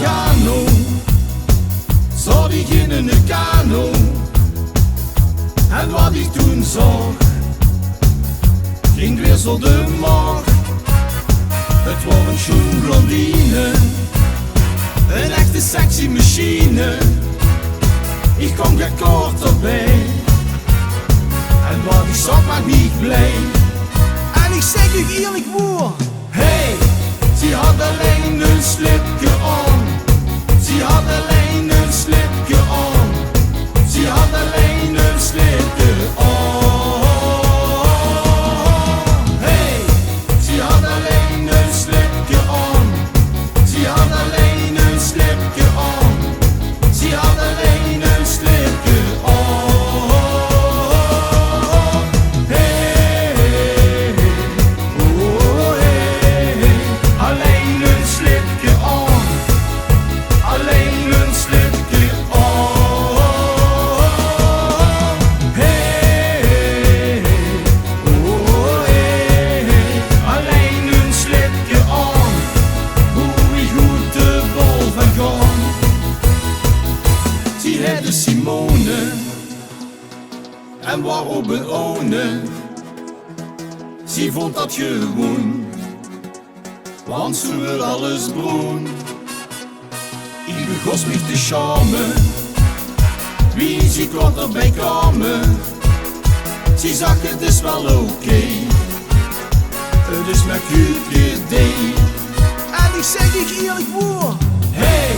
Meccano zat ik in een kano. En wat ik toen zag, ging weer zo de macht. Het was een schoen blondine, een echte sexy machine. Ik kwam gekort erbij, en wat ik zag maakt me blij. En ik zeg u eerlijk woord, hey, ze had alleen een slipje aan. Ze had alleen een slipje aan. Ze had alleen een slipje aan. Hey, ze had alleen een slipje aan. Ze had alleen een slipje aan. Ze had alleen een slipje aan. Hey, oh hey, alleen een slipje aan. Alleen een slipje aan. Hey, oh hey, alleen een slipje aan. Hoe ik goed de bol van gaan. Zie het de Simone en waarop een one. Ze vond dat gewoon, want ze wil alles broen. Ik begon mich te schamen, wie ziet wat erbij kwamen. Ze zag het is wel oké, het is mijn cute idee. En ik zeg ik eerlijk woord, hey,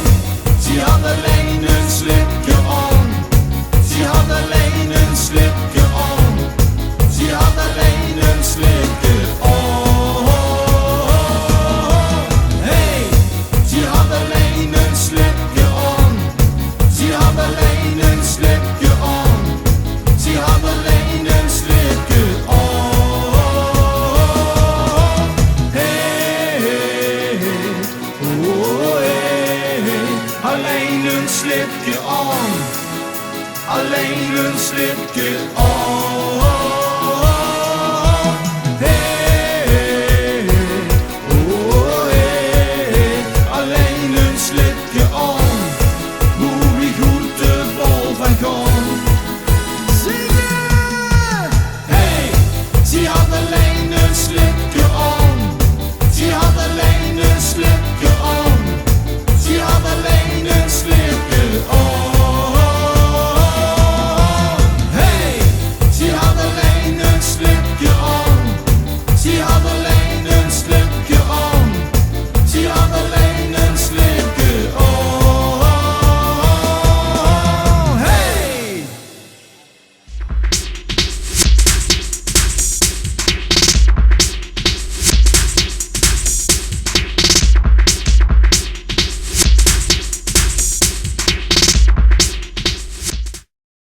ze had alleen een slipje aan. Ze had alleen een slipje aan. Ze had alleen een slipje aan. Hey, ze had alleen een slipje aan. Ze had alleen een slipje aan. Ze had alleen een slipje aan. Hey, oh hey, alleen een slipje aan. Alleen een slipje aan.